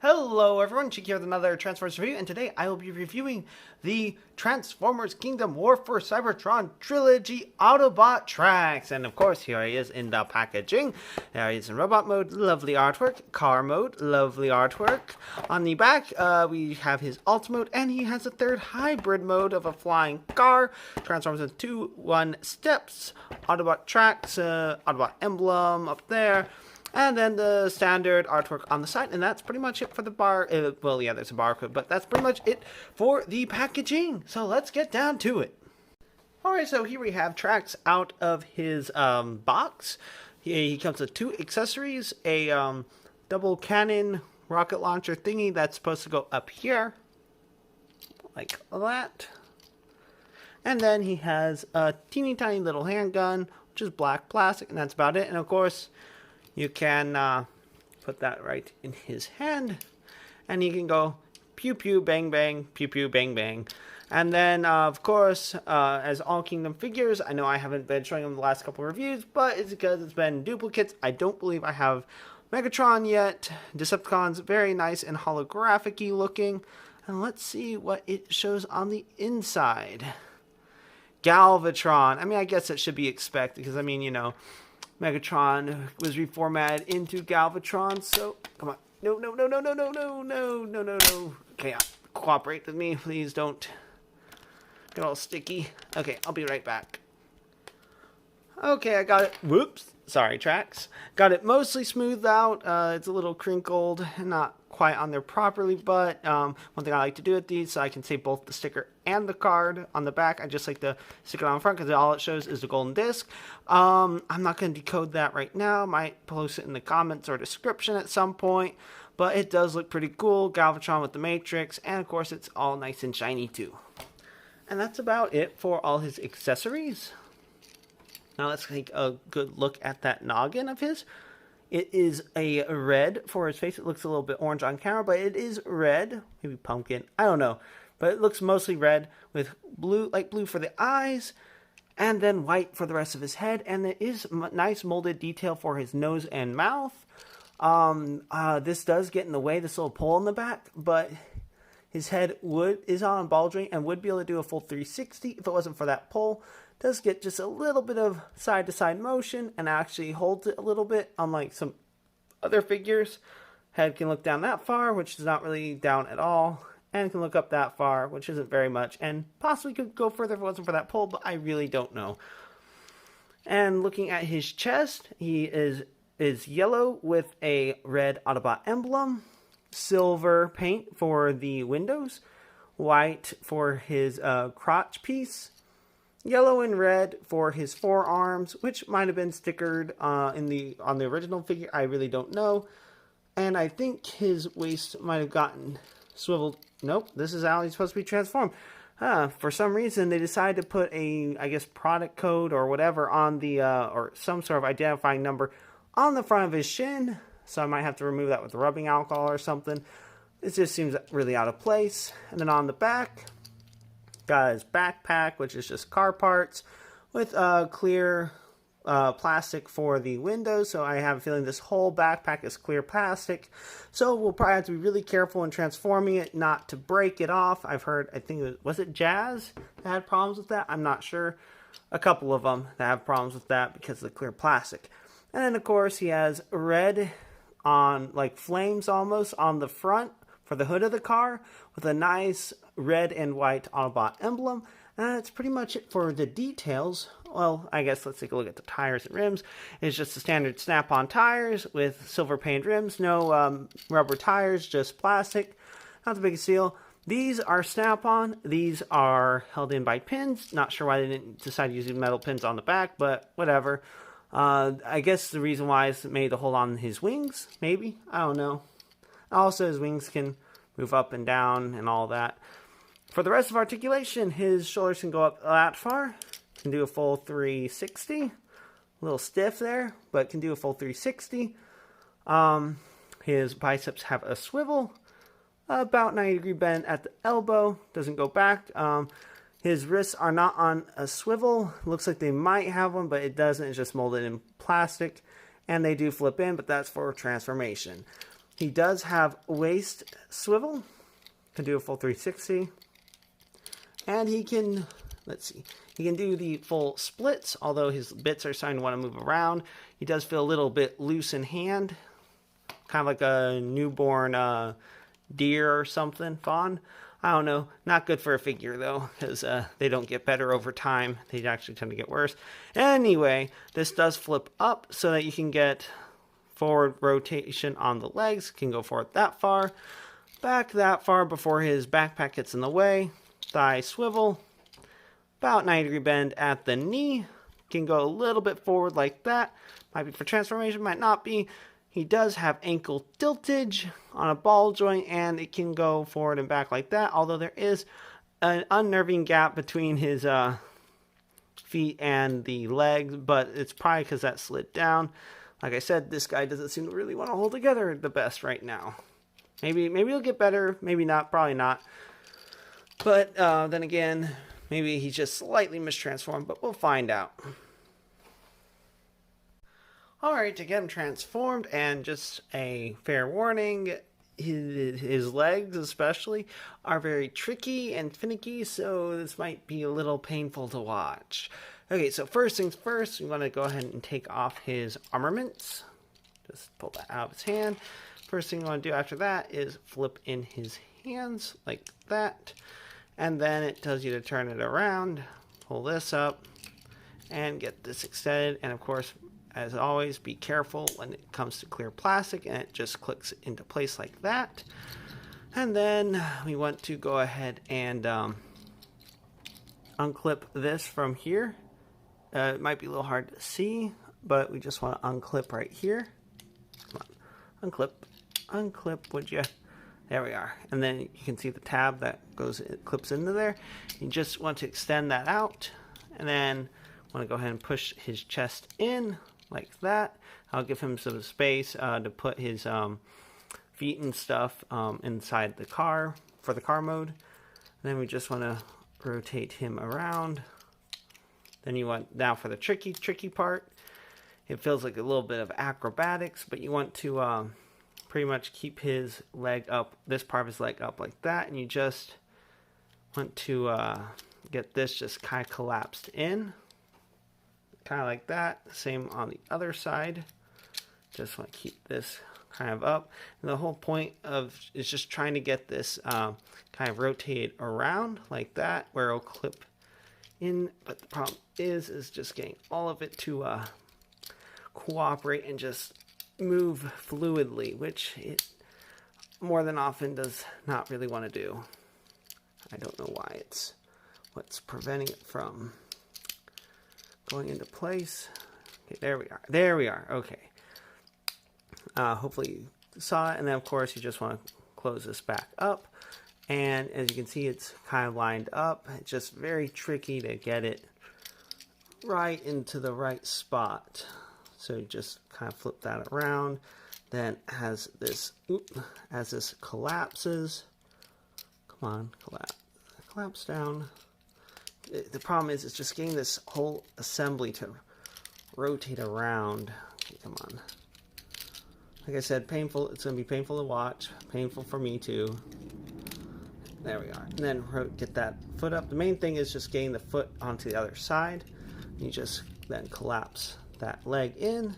Hello everyone, Sheek here with another Transformers review, and today I will be reviewing the Transformers Kingdom War for Cybertron Trilogy Autobot tracks. And of course, here he is in the packaging. There he is in robot mode, lovely artwork. Car mode, lovely artwork. On the back, we have his alt mode, and he has a third hybrid mode of a flying car. Transforms in 2-1 steps. Autobot tracks, Autobot emblem up there. And then the standard artwork on the side, and that's pretty much it for the bar. Well, yeah, there's a barcode, but that's pretty much it for the packaging. So let's get down to it. Alright, so here we have tracks out of his box. He comes with 2 accessories, a double cannon rocket launcher thingy that's supposed to go up here, like that. And then he has a teeny tiny little handgun, which is black plastic, and that's about it. And of course, you can put that right in his hand, and he can go pew pew bang bang, pew pew bang bang. And then, of course, as all Kingdom figures, I know I haven't been showing them the last couple of reviews, but it's because it's been duplicates. I don't believe I have Megatron yet. Decepticon's very nice and holographic-y looking. And let's see what it shows on the inside. Galvatron. I mean, I guess it should be expected, because, I mean, you know, Megatron was reformatted into Galvatron, so come on. No. Okay, cooperate with me. Please don't get all sticky. Okay, I'll be right back. Okay, I got it. Whoops. Sorry, tracks. Got it mostly smoothed out. It's a little crinkled, not quite on there properly, but one thing I like to do with these, so I can save both the sticker and the card on the back. I just like to stick it on the front because all it shows is the golden disc. I'm not going to decode that right now. Might post it in the comments or description at some point, but it does look pretty cool. Galvatron with the Matrix, and of course it's all nice and shiny too. And that's about it for all his accessories. Now let's take a good look at that noggin of his. It is a red for his face. It looks a little bit orange on camera, but it is red. Maybe pumpkin. I don't know. But it looks mostly red with blue, light blue for the eyes, and then white for the rest of his head. And there is nice molded detail for his nose and mouth. This does get in the way, this little pole in the back, but his head is on a ball joint and would be able to do a full 360 if it wasn't for that pole. Does get just a little bit of side-to-side motion and actually holds it a little bit, unlike some other figures. Head can look down that far, which is not really down at all, and can look up that far, which isn't very much, and possibly could go further if it wasn't for that pole, but I really don't know. And looking at his chest, he is yellow with a red Autobot emblem, silver paint for the windows, white for his crotch piece, yellow and red for his forearms, which might have been stickered on the original figure. I really don't know. And I think his waist might have gotten swiveled. Nope, this is how he's supposed to be transformed. For some reason, they decided to put a, I guess, product code or whatever on the, or some sort of identifying number on the front of his shin. So I might have to remove that with rubbing alcohol or something. It just seems really out of place. And then on the back, got his backpack, which is just car parts, with clear plastic for the windows. So I have a feeling this whole backpack is clear plastic. So we'll probably have to be really careful in transforming it, not to break it off. I've heard, I think, was it Jazz that had problems with that? I'm not sure. A couple of them that have problems with that because of the clear plastic. And then, of course, he has red on, like flames almost, on the front for the hood of the car, with a nice red and white Autobot emblem. And that's pretty much it for the details. Well, I guess let's take a look at the tires and rims. It's just the standard snap-on tires with silver painted rims. No rubber tires, just plastic. Not the biggest deal. These are snap-on. These are held in by pins. Not sure why they didn't decide to use metal pins on the back, but whatever. I guess the reason why is made to hold on his wings, maybe? I don't know. Also, his wings can move up and down and all that. For the rest of articulation, his shoulders can go up that far. Can do a full 360. A little stiff there, but can do a full 360. His biceps have a swivel. About 90-degree bend at the elbow. Doesn't go back. His wrists are not on a swivel. Looks like they might have one, but it doesn't. It's just molded in plastic. And they do flip in, but that's for transformation. He does have waist swivel, can do a full 360, and he can, let's see, he can do the full splits, although his bits are starting to want to move around. He does feel a little bit loose in hand, kind of like a newborn deer or something, fawn. I don't know, not good for a figure though, because they don't get better over time. They actually tend to get worse. Anyway, this does flip up so that you can get forward rotation on the legs. Can go forward that far, back that far before his backpack gets in the way. Thigh swivel, about 90-degree bend at the knee. Can go a little bit forward like that. Might be for transformation, might not be. He does have ankle tiltage on a ball joint, and it can go forward and back like that, although there is an unnerving gap between his feet and the legs, but it's probably because that slid down. Like I said, this guy doesn't seem to really want to hold together the best right now. Maybe he'll get better, maybe not, probably not. But then again, maybe he's just slightly mistransformed, but we'll find out. Alright, to get him transformed, and just a fair warning, his legs especially are very tricky and finicky, so this might be a little painful to watch. Okay, so first things first, we want to go ahead and take off his armaments. Just pull that out of his hand. First thing you want to do after that is flip in his hands like that. And then it tells you to turn it around, pull this up, and get this extended. And of course, as always, be careful when it comes to clear plastic, and it just clicks into place like that. And then we want to go ahead and unclip this from here. It might be a little hard to see, but we just want to unclip right here. Come on, unclip, would you? There we are. And then you can see the tab that it clips into there. You just want to extend that out, and then want to go ahead and push his chest in like that. I'll give him some space to put his feet and stuff inside the car for the car mode. And then we just want to rotate him around. Then you want, now for the tricky part, it feels like a little bit of acrobatics, but you want to pretty much keep his leg up, this part of his leg up like that, and you just want to get this just kind of collapsed in. Kind of like that. Same on the other side. Just want to keep this kind of up. And the whole point is just trying to get this kind of rotated around like that, where it'll clip in. But the problem is just getting all of it to cooperate and just move fluidly, which it more than often does not really want to do. I don't know why. It's what's preventing it from going into place. Okay, there we are. Okay. Hopefully you saw it. And then of course you just want to close this back up. And as you can see, it's kind of lined up. It's just very tricky to get it right into the right spot. So you just kind of flip that around. Then as this collapses, come on, collapse down. The problem is it's just getting this whole assembly to rotate around. Okay, come on. Like I said, painful. It's going to be painful to watch. Painful for me too. There we are. And then get that foot up. The main thing is just getting the foot onto the other side. You just then collapse that leg in.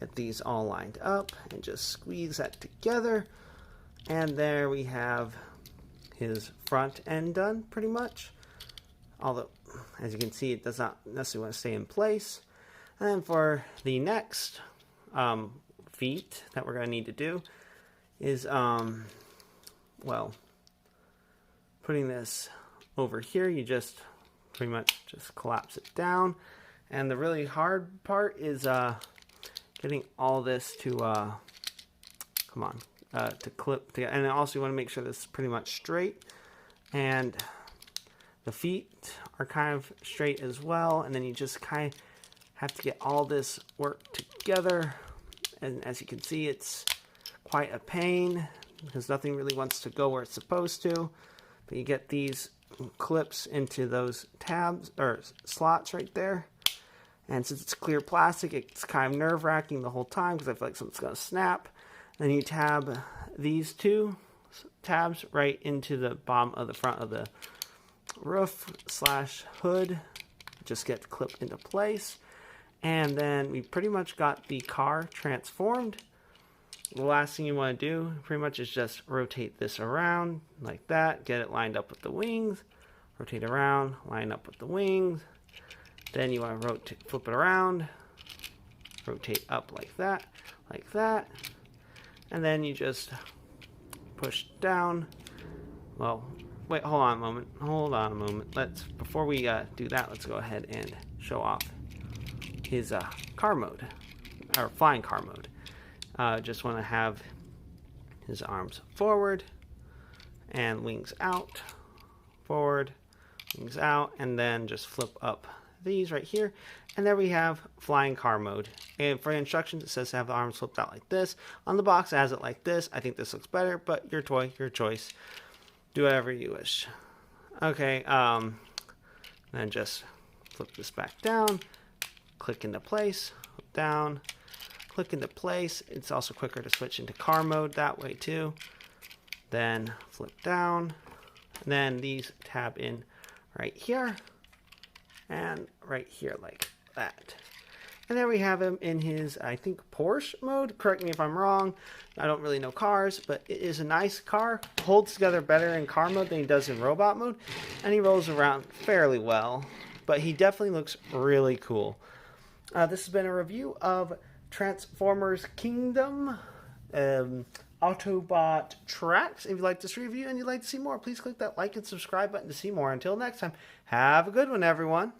Get these all lined up and just squeeze that together. And there we have his front end done pretty much. Although, as you can see, it does not necessarily want to stay in place. And then for the next feet that we're going to need to do is, well, putting this over here, you just pretty much just collapse it down. And the really hard part is getting all this to, to clip together. And also you want to make sure this is pretty much straight. And the feet are kind of straight as well. And then you just kind of have to get all this work together. And as you can see, it's quite a pain because nothing really wants to go where it's supposed to. But you get these clips into those tabs or slots right there. And since it's clear plastic, it's kind of nerve-wracking the whole time because I feel like something's going to snap. Then you tab these two tabs right into the bottom of the front of the roof / hood. Just get clipped into place. And then we pretty much got the car transformed. The last thing you want to do pretty much is just rotate this around like that. Get it lined up with the wings. Rotate around, line up with the wings. Then you want to flip it around. Rotate up like that. And then you just push down. Well, wait, hold on a moment. Before we do that, let's go ahead and show off his car mode, or flying car mode. Just want to have his arms forward and wings out, forward, wings out, and then just flip up these right here. And there we have flying car mode. And for the instructions, it says to have the arms flipped out like this. On the box, it has it like this. I think this looks better, but your toy, your choice. Do whatever you wish. Okay, then just flip this back down, click into place, flip down, click into place. It's also quicker to switch into car mode that way too. Then flip down, and then these tab in right here and right here like that. And there we have him in his, I think, Porsche mode. Correct me if I'm wrong. I don't really know cars, but it is a nice car. Holds together better in car mode than he does in robot mode. And he rolls around fairly well. But he definitely looks really cool. This has been a review of Transformers Kingdom Autobot Tracks. If you like this review and you'd like to see more, please click that like and subscribe button to see more. Until next time, have a good one, everyone.